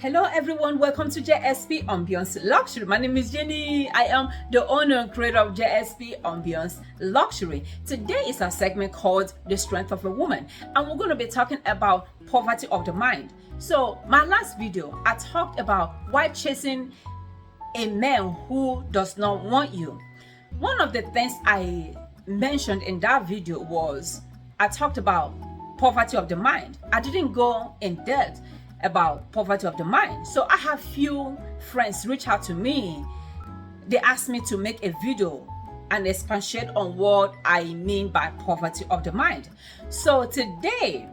Hello everyone, welcome to JSP Ambience Luxury. My name is Jenny. I am the owner and creator of JSP Ambience Luxury. Today is our segment called The Strength of a Woman, and we're going to be talking about poverty of the mind. So my last video, I talked about why chasing a man who does not want you. One of the things I mentioned in that video was I talked about poverty of the mind. I didn't go in depth about poverty of the mind. So I have few friends reach out to me. They asked me to make a video and expatiate on what I mean by poverty of the mind. So today,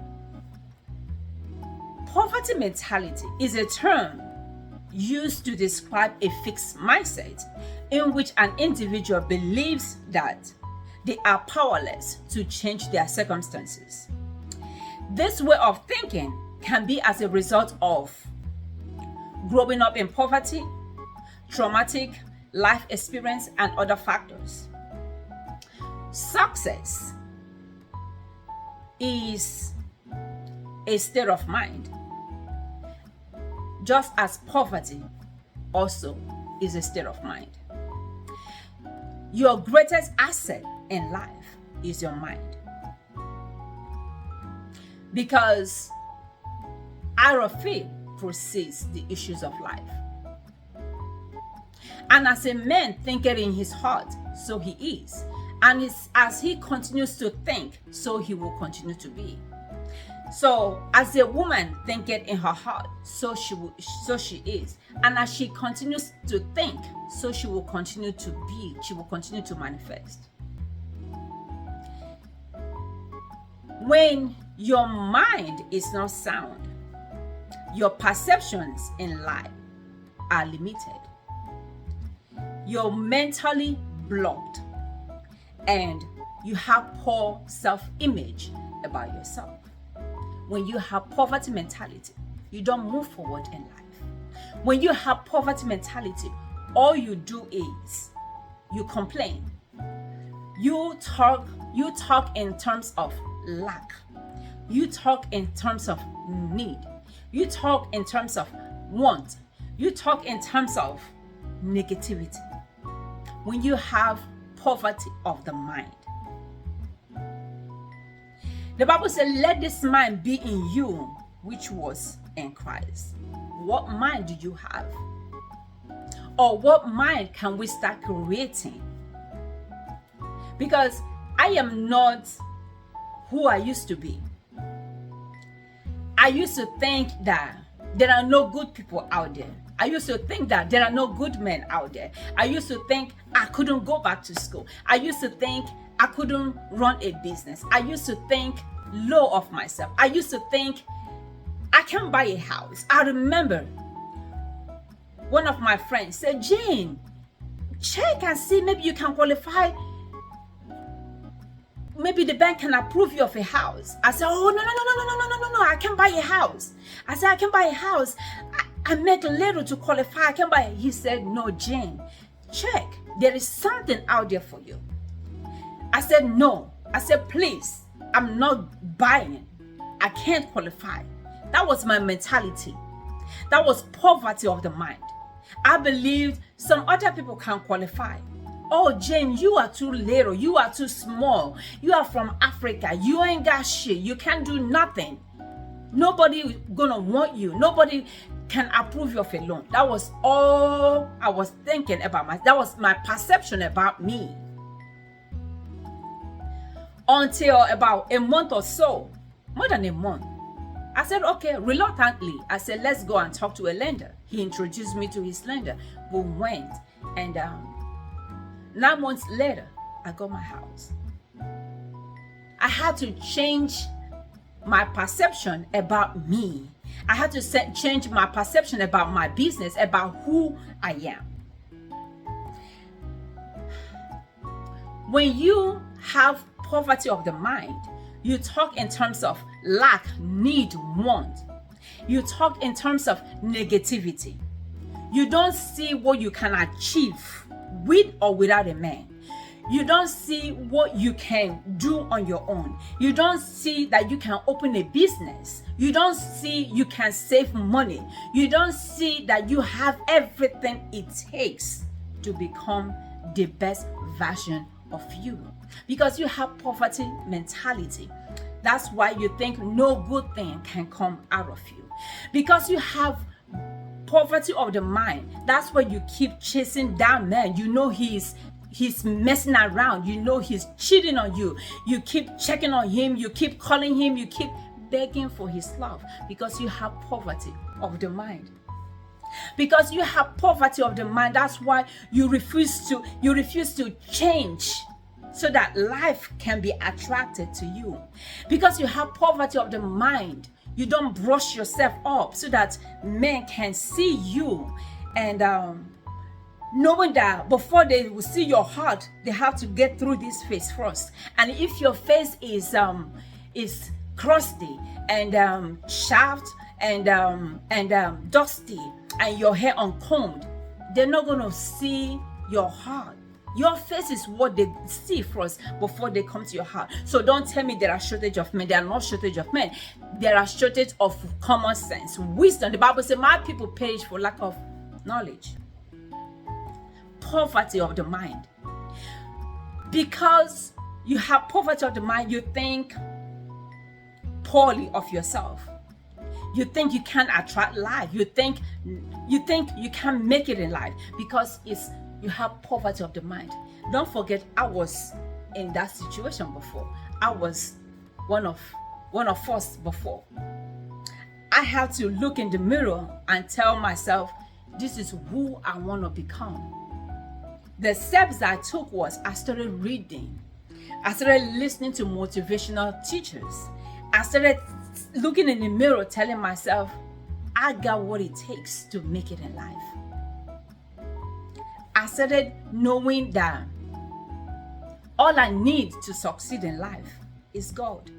poverty mentality is a term used to describe a fixed mindset in which an individual believes that they are powerless to change their circumstances. This way of thinking can be as a result of growing up in poverty, traumatic life experience, and other factors. Success is a state of mind, just as poverty also is a state of mind. Your greatest asset in life is your mind, because out of it proceeds the issues of life. And as a man thinketh in his heart, so he is. And as he continues to think, so he will continue to be. So as a woman thinketh in her heart, so she is. And as she continues to think, so she will continue to be. She will continue to manifest. When your mind is not sound, your perceptions in life are limited. You're mentally blocked, and you have poor self-image about yourself. When you have poverty mentality, you don't move forward in life. When you have poverty mentality, all you do is you complain. You talk in terms of lack. You talk in terms of need. You talk in terms of want. You talk in terms of negativity. When you have poverty of the mind. The Bible said, let this mind be in you, which was in Christ. What mind do you have? Or what mind can we start creating? Because I am not who I used to be. I used to think that there are no good people out there. I used to think that there are no good men out there. I used to think I couldn't go back to school. I used to think I couldn't run a business. I used to think low of myself. I used to think I can't buy a house. I remember one of my friends said, Jane, check and see, maybe you can qualify. Maybe the bank can approve you of a house. I said, oh, no, I can't buy a house. I said, I can buy a house. I make little to qualify. I can buy it. He said, no, Jane, check. There is something out there for you. I said, no. I said, please, I'm not buying. I can't qualify. That was my mentality. That was poverty of the mind. I believed some other people can qualify. Oh, Jane, you are too little. You are too small. You are from Africa. You ain't got shit. You can't do nothing. Nobody gonna want you. Nobody can approve you of a loan. That was all I was thinking about. That was my perception about me. Until about a month or so, more than a month, I said, okay, reluctantly, I said, let's go and talk to a lender. He introduced me to his lender. We went, and 9 months later, I got my house. I had to change my perception about me. I had to change my perception about my business, about who I am. When you have poverty of the mind, you talk in terms of lack, need, want. You talk in terms of negativity. You don't see what you can achieve with or without a man. You don't see what you can do on your own. You don't see that you can open a business. You don't see you can save money. You don't see that you have everything it takes to become the best version of you, because you have poverty mentality. That's why you think no good thing can come out of you, because you have poverty of the mind. That's why you keep chasing that man. You know he's messing around. You know he's cheating on you. You keep checking on him. You keep calling him. You keep begging for his love, because you have poverty of the mind. Because you have poverty of the mind, that's why you refuse to change so that life can be attracted to you. Because you have poverty of the mind, you don't brush yourself up so that men can see you, and knowing that before they will see your heart, they have to get through this face first. And if your face is crusty and chapped and dusty, and your hair uncombed, they're not going to see your heart. Your face is what they see first before they come to your heart. So don't tell me there are shortage of men. There are not shortage of men. There are shortage of common sense, wisdom. The Bible says, my people perish for lack of knowledge. Poverty of the mind. Because you have poverty of the mind, you think poorly of yourself. You think you can't attract life. You think you can't make it in life because you have poverty of the mind. Don't forget, I was in that situation before. I was one of us before. I had to look in the mirror and tell myself, this is who I want to become. The steps I took was I started reading. I started listening to motivational teachers. I started looking in the mirror, telling myself, I got what it takes to make it in life. I started knowing that all I need to succeed in life is God.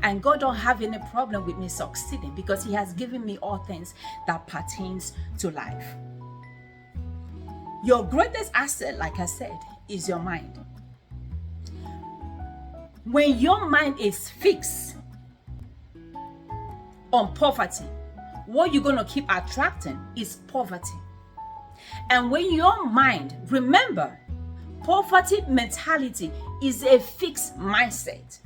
And God don't have any problem with me succeeding, because He has given me all things that pertains to life. Your greatest asset, like I said, is your mind. When your mind is fixed on poverty, what you're going to keep attracting is poverty. And when your mind, remember, poverty mentality is a fixed mindset.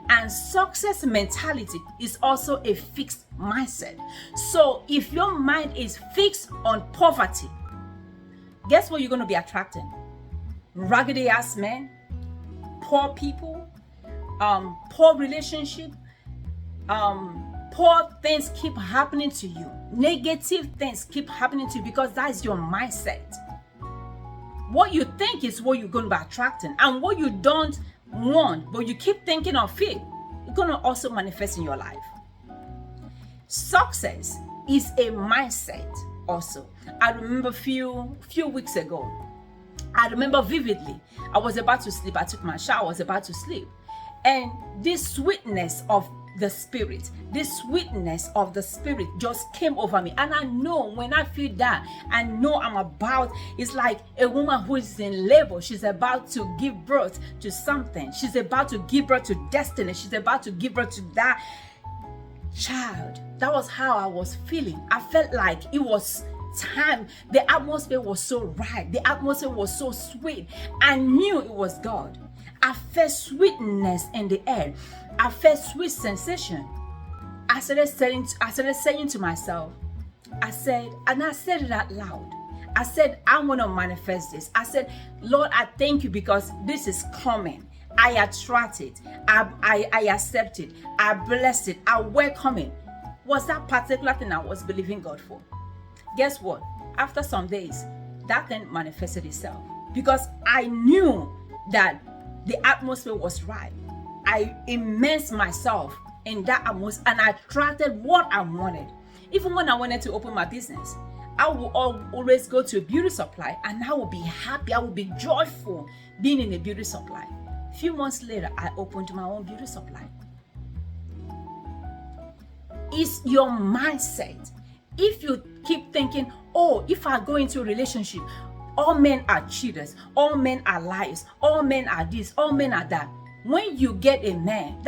And success mentality is also a fixed mindset. So if your mind is fixed on poverty, guess what you're going to be attracting? Raggedy ass men, poor people, poor relationship, poor things keep happening to you. Negative things keep happening to you, because that is your mindset. What you think is what you're going to be attracting. And what you don't want, but you keep thinking of it, it's going to also manifest in your life. Success is a mindset also. I remember a few weeks ago, I remember vividly, I was about to sleep. I took my shower, I was about to sleep. And this sweetness of the spirit just came over me. And I know when I feel that, I know it's like a woman who is in labor. She's about to give birth to something. She's about to give birth to destiny. She's about to give birth to that child. That was how I was feeling. I felt like it was time. The atmosphere was so right. The atmosphere was so sweet. I knew it was God. I felt sweetness in the air. I felt sweet sensation. I started saying to myself, I said it out loud. I said, I want to manifest this. I said, Lord, I thank you because this is coming. I attract it. I accept it. I bless it. I welcome it. Was that particular thing I was believing God for? Guess what? After some days, that thing manifested itself, because I knew that the atmosphere was right. I immersed myself in that atmosphere and I attracted what I wanted. Even when I wanted to open my business, I would always go to a beauty supply and I would be happy. I would be joyful being in a beauty supply. A few months later, I opened my own beauty supply. It's your mindset. If you keep thinking, oh, if I go into a relationship, All men are cheaters. All men are liars. All men are this. All men are that. When you get a man,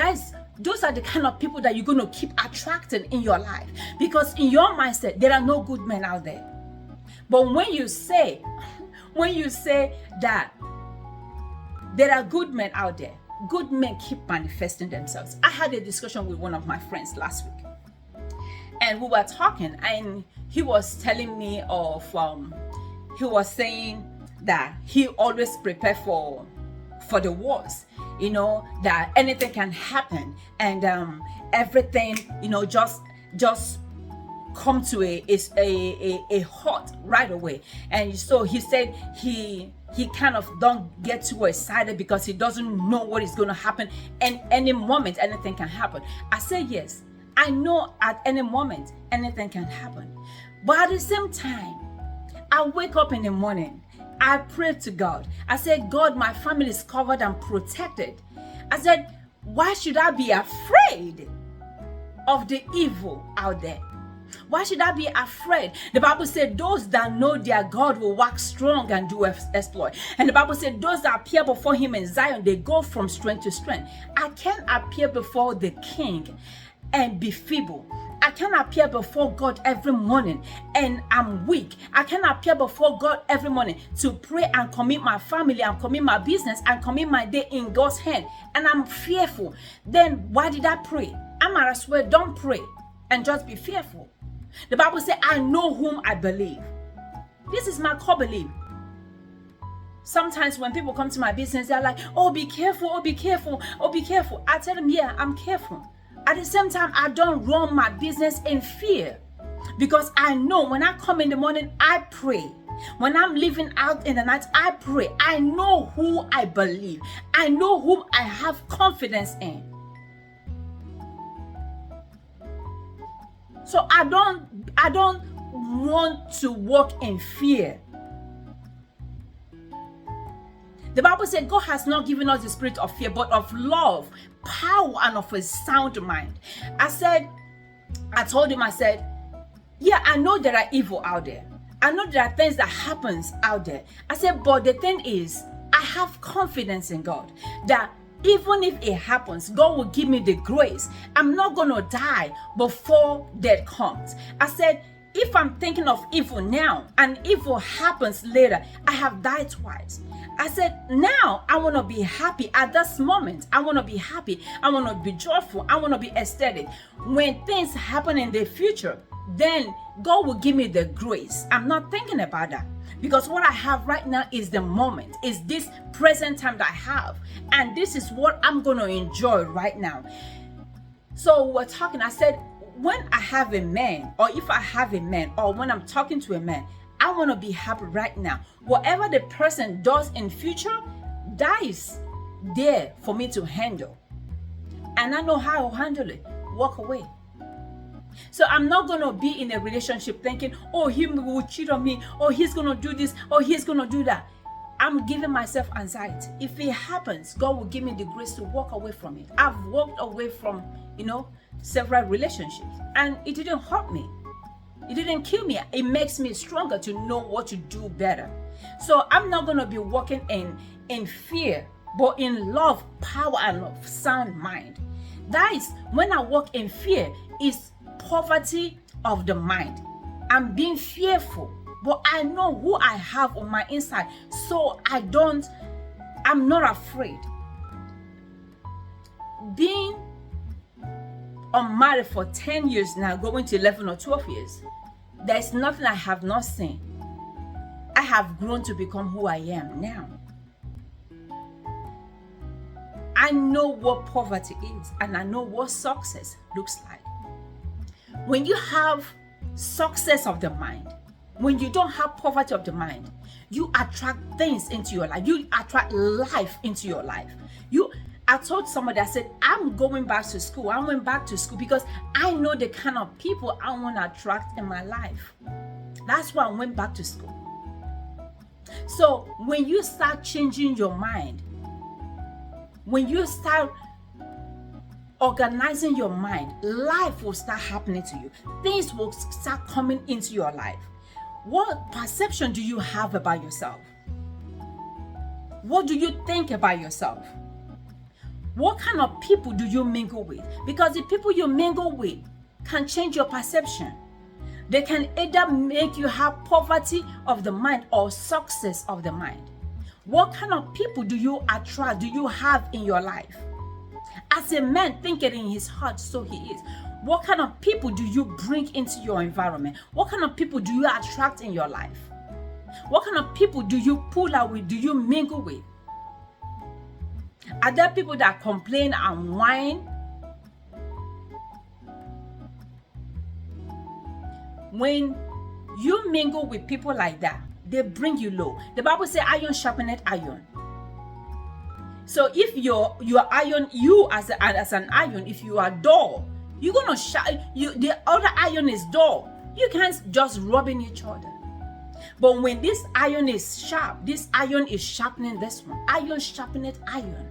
those are the kind of people that you're going to keep attracting in your life, because in your mindset there are no good men out there. But when you say that there are good men out there, good men keep manifesting themselves. I had a discussion with one of my friends last week, and we were talking, and he was telling me of he was saying that he always prepare for the wars, that anything can happen, and everything, just come to a halt right away. And so he said he kind of don't get too excited because he doesn't know what is going to happen, and any moment anything can happen. I said, yes, I know at any moment anything can happen, but at the same time, I wake up in the morning, I pray to God. I said, God, my family is covered and protected. I said, why should I be afraid of the evil out there? Why should I be afraid? The Bible said those that know their God will wax strong and do exploit. And the Bible said those that appear before him in Zion, they go from strength to strength. I can't appear before the king and be feeble. I can't appear before God every morning and I'm weak. I can't appear before God every morning to pray and commit my family and commit my business and commit my day in God's hand, and I'm fearful. Then why did I pray? I might as well don't pray and just be fearful. The Bible says, I know whom I believe. This is my core belief. Sometimes when people come to my business, they're like, oh, be careful, oh, be careful, oh, be careful. I tell them, yeah, I'm careful. At the same time, I don't run my business in fear, because I know when I come in the morning, I pray. When I'm living out in the night, I pray. I know who I believe. I know whom I have confidence in. So I don't want to walk in fear. The Bible said God has not given us the spirit of fear, but of love, power, and of a sound mind. I told him, I said, yeah, I know there are evil out there. I know there are things that happens out there. I said, but the thing is, I have confidence in God that even if it happens, God will give me the grace. I'm not going to die before death comes. I said, if I'm thinking of evil now and evil happens later, I have died twice. I said, now I want to be happy at this moment. I want to be happy. I want to be joyful. I want to be ecstatic. When things happen in the future, then God will give me the grace. I'm not thinking about that, because what I have right now is the moment, is this present time that I have. And this is what I'm going to enjoy right now. So we're talking, I said, when I have a man, or if I have a man, or when I'm talking to a man, I want to be happy right now. Whatever the person does in future, that is there for me to handle. And I know how to handle it. Walk away. So I'm not going to be in a relationship thinking, oh, he will cheat on me, or he's going to do this, or he's going to do that. I'm giving myself anxiety. If it happens, God will give me the grace to walk away from it. I've walked away from, several relationships, and it didn't hurt me. It didn't kill me. It makes me stronger to know what to do better. So I'm not going to be walking in fear, but in love, power, and sound mind. That is, when I walk in fear, it's poverty of the mind. I'm being fearful, but I know who I have on my inside, so I'm not afraid. Being unmarried for 10 years now, going to 11 or 12 years, there's nothing I have not seen. I have grown to become who I am now. I know what poverty is, and I know what success looks like. When you have success of the mind, when you don't have poverty of the mind, you attract things into your life. You attract life into your life. I told somebody, I said, I'm going back to school. I went back to school because I know the kind of people I want to attract in my life. That's why I went back to school. So when you start changing your mind, when you start organizing your mind, life will start happening to you. Things will start coming into your life. What perception do you have about yourself? What do you think about yourself? What kind of people do you mingle with? Because the people you mingle with can change your perception. They can either make you have poverty of the mind or success of the mind. What kind of people do you attract, do you have in your life? As a man thinketh in his heart, so he is. What kind of people do you bring into your environment? What kind of people do you attract in your life? What kind of people do you pull out with, do you mingle with? Are there people that complain and whine? When you mingle with people like that, they bring you low. The Bible says iron sharpeneth iron. So if you're iron, you as an iron, if you are dull, you're gonna the other iron is dull. You can't just rubbing each other. But when this iron is sharp, this iron is sharpening this one. Iron sharpeneth iron.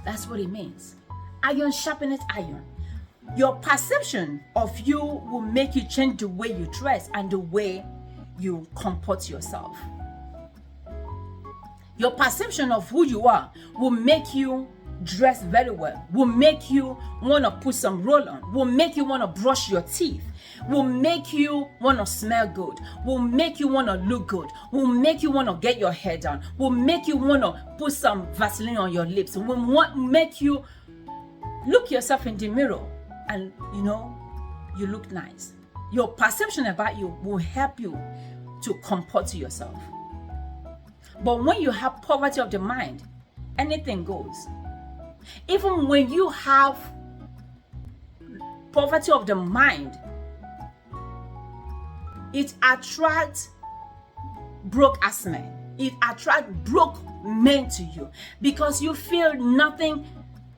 That's what it means. Iron sharpeneth iron. Your perception of you will make you change the way you dress and the way you comport yourself. Your perception of who you are will make you dress very well, will make you want to put some roll on, will make you want to brush your teeth, will make you want to smell good, will make you want to look good, will make you want to get your hair done, will make you want to put some Vaseline on your lips, will make you look yourself in the mirror and you look nice. Your perception about you will help you to comport yourself. But when you have poverty of the mind, anything goes. Even when you have poverty of the mind, it attracts broke-ass men. It attracts broke men to you because you feel nothing.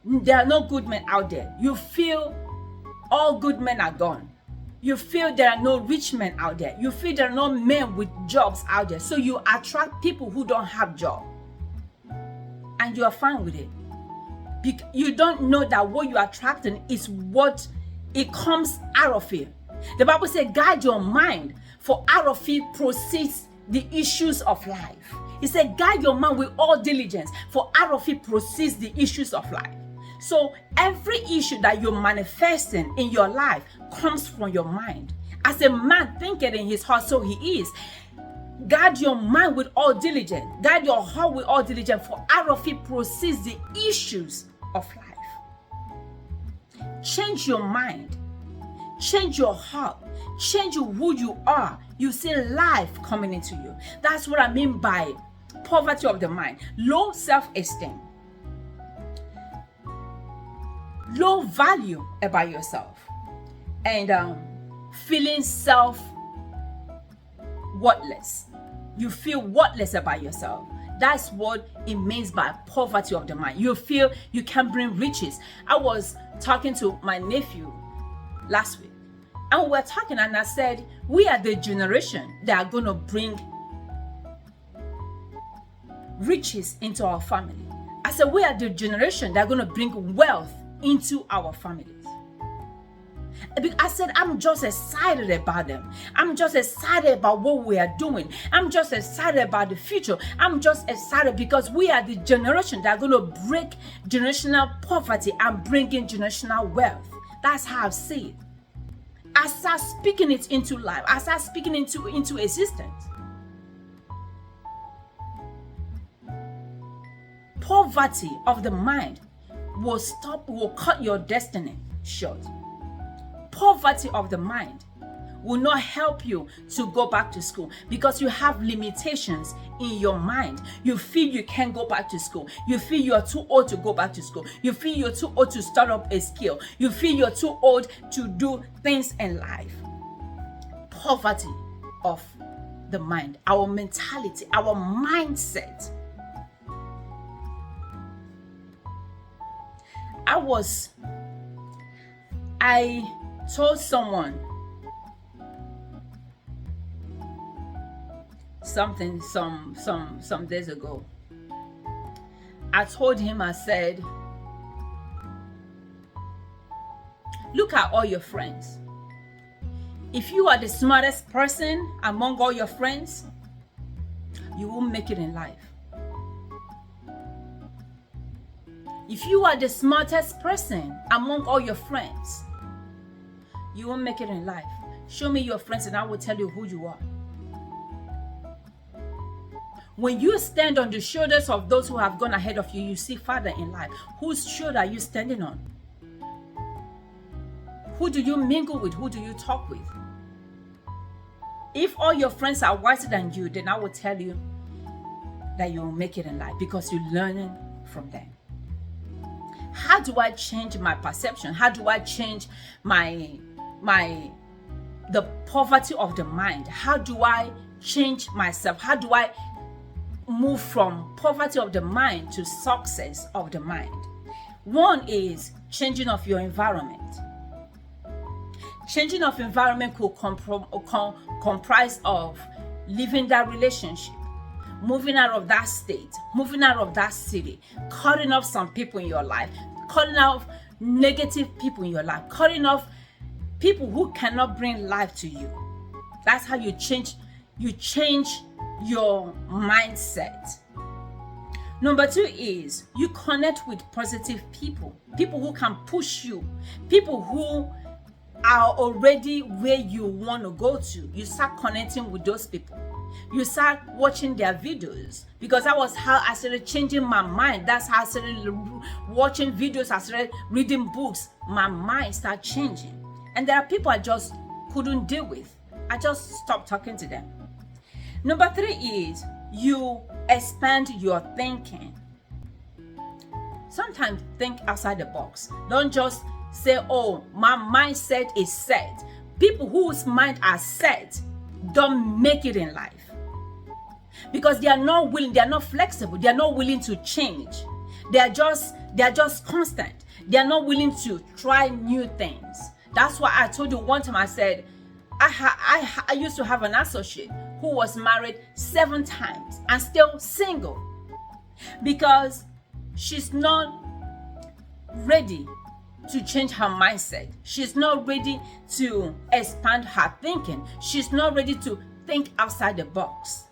There are no good men out there. You feel all good men are gone. You feel there are no rich men out there. You feel there are no men with jobs out there. So you attract people who don't have jobs. And you are fine with it. You don't know that what you're attracting is what it comes out of it. The Bible says, guide your mind, for out of it proceeds the issues of life. It said, guide your mind with all diligence, for out of it proceeds the issues of life. So every issue that you're manifesting in your life comes from your mind. As a man thinketh in his heart, so he is. Guard your mind with all diligence. Guard your heart with all diligence, for out of it proceeds the issues of life. Change your mind. Change your heart. Change who you are. You see life coming into you. That's what I mean by poverty of the mind. Low self-esteem. Low value about yourself. And feeling worthless. You feel worthless about yourself. That's what it means by poverty of the mind. You feel you can't bring riches. I was talking to my nephew last week, and we were talking, and I said, we are the generation that are going to bring riches into our family. I said, we are the generation that are going to bring wealth into our families. I said, I'm just excited about them. I'm just excited about what we are doing. I'm just excited about the future. I'm just excited because we are the generation that are going to break generational poverty and bring in generational wealth. That's how I see it. I start speaking it into life. I start speaking into existence. Poverty of the mind will cut your destiny short. Poverty of the mind will not help you to go back to school because you have limitations in your mind. You feel you can't go back to school. You feel you are too old to go back to school. You feel you're too old to start up a skill. You feel you're too old to do things in life. Poverty of the mind, our mentality, our mindset. I told someone something some days ago. I told him, I said, look at all your friends. If you are the smartest person among all your friends, you won't make it in life. If you are the smartest person among all your friends, you won't make it in life. Show me your friends and I will tell you who you are. When you stand on the shoulders of those who have gone ahead of you, you see farther in life. Whose shoulder are you standing on? Who do you mingle with? Who do you talk with? If all your friends are wiser than you, then I will tell you that you will make it in life because you're learning from them. How do I change my perception? How do I change the poverty of the mind? How do I change myself? How do I move from poverty of the mind to success of the mind? One is changing of your environment. Changing of environment could comprise of leaving that relationship, moving out of that state, moving out of that city, cutting off some people in your life, cutting off negative people in your life, cutting off people who cannot bring life to you. That's how you change your mindset. Number two is you connect with positive people, people who can push you, people who are already where you want to go to. You start connecting with those people. You start watching their videos, because that was how I started changing my mind. That's how I started watching videos. I started reading books. My mind started changing. And there are people I just couldn't deal with. I just stopped talking to them. Number three is you expand your thinking. Sometimes think outside the box. Don't just say, oh, my mindset is set. People whose mind are set don't make it in life because they are not willing, they are not flexible, they are not willing to change. They are just constant. They are not willing to try new things. That's why I told you one time, I said, I used to have an associate who was married 7 times and still single because she's not ready to change her mindset. She's not ready to expand her thinking. She's not ready to think outside the box.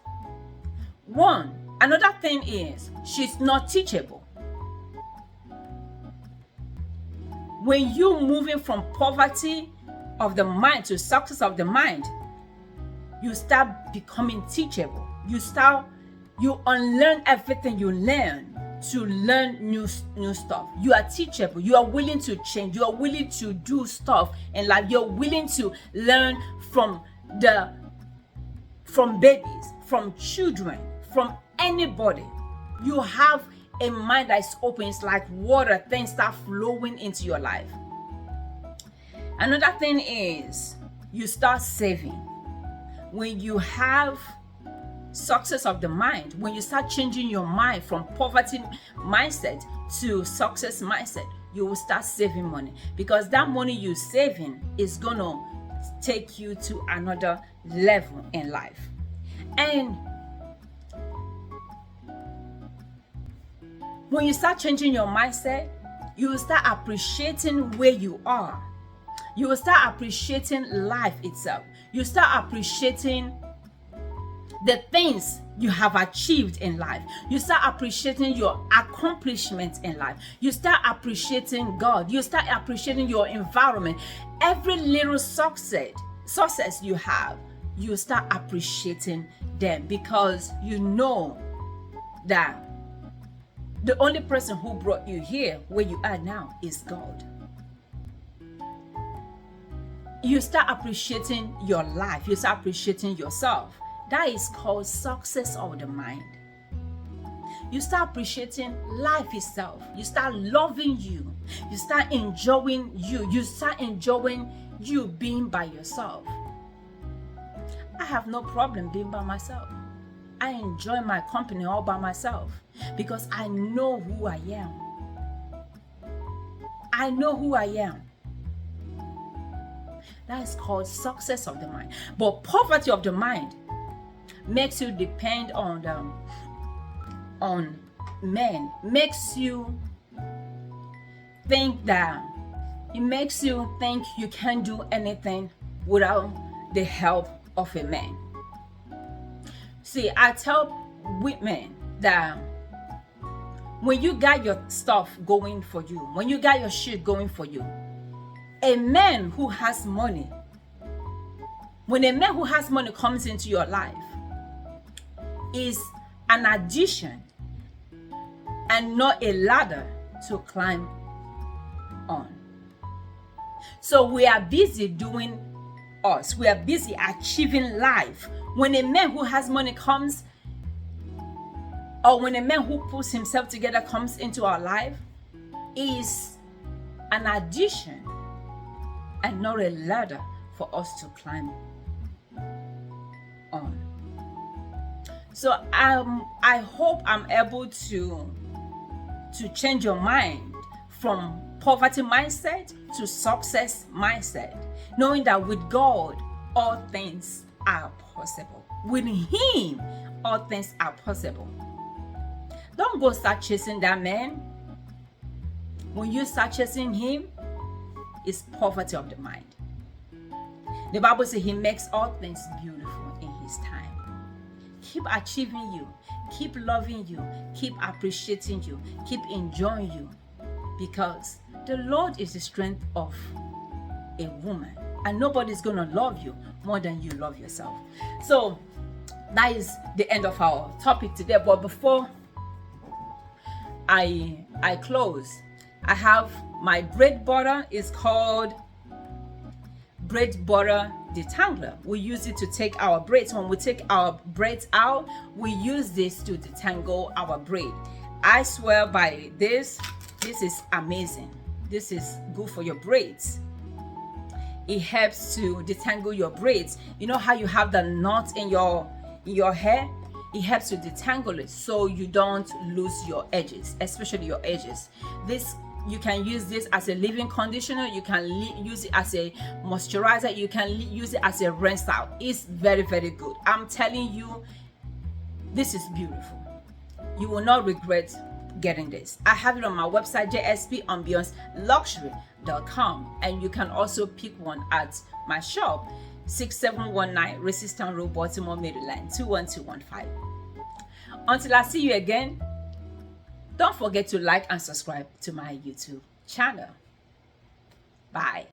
Another thing is she's not teachable. When you're moving from poverty of the mind to success of the mind, you start becoming teachable. You unlearn everything you learn to learn new stuff. You are teachable. You are willing to change. You are willing to do stuff in life. You're willing to learn from babies, from children, from anybody. You have a mind that's open. It's like water. Things start flowing into your life. Another thing is you start saving. When you have success of the mind, when you start changing your mind from poverty mindset to success mindset, you will start saving money, because that money you're saving is gonna take you to another level in life. And when you start changing your mindset, you will start appreciating where you are. You will start appreciating life itself. You start appreciating the things you have achieved in life. You start appreciating your accomplishments in life. You start appreciating God. You start appreciating your environment. Every little success you have, you start appreciating them, because you know that the only person who brought you here where you are now is God. You start appreciating your life. You start appreciating yourself. That is called success of the mind. You start appreciating life itself. You start loving you. You start enjoying you. You start enjoying you being by yourself. I have no problem being by myself. I enjoy my company all by myself because I know who I am. I know who I am. That is called success of the mind. But poverty of the mind makes you depend on men. Makes you think that you can't do anything without the help of a man. See, I tell women that when you got your stuff going for you, when you got your shit going for you, a man who has money, when a man who has money comes into your life, is an addition and not a ladder to climb on. So we are busy doing us. We are busy achieving life. When a man who has money comes, or when a man who puts himself together comes into our life, is an addition and not a ladder for us to climb on. So I hope I'm able to change your mind from poverty mindset to success mindset, knowing that with God all things are possible. With Him all things are possible. Don't go start chasing that man. When you start chasing him, it's poverty of the mind. The Bible says He makes all things beautiful in His time. Keep achieving you, keep loving you, keep appreciating you, keep enjoying you, because the Lord is the strength of a woman, and nobody's gonna love you more than you love yourself. So that is the end of our topic today. But before I close, I have my braid butter. It's called braid butter detangler. We use it to take our braids. When we take our braids out, we use this to detangle our braid. I swear by this is amazing. This is good for your braids. It helps to detangle your braids. You know how you have the knot in your hair? It helps to detangle it so you don't lose your edges, especially your edges. You can use this as a leave-in conditioner. You can use it as a moisturizer. You can use it as a rinse out. It's very, very good. I'm telling you, this is beautiful. You will not regret getting this. I have it on my website, jspambianceluxury.com, and you can also pick one at my shop, 6719 Resistance Road, Baltimore, Maryland, 21215. Until I see you again, don't forget to like and subscribe to my YouTube channel. Bye.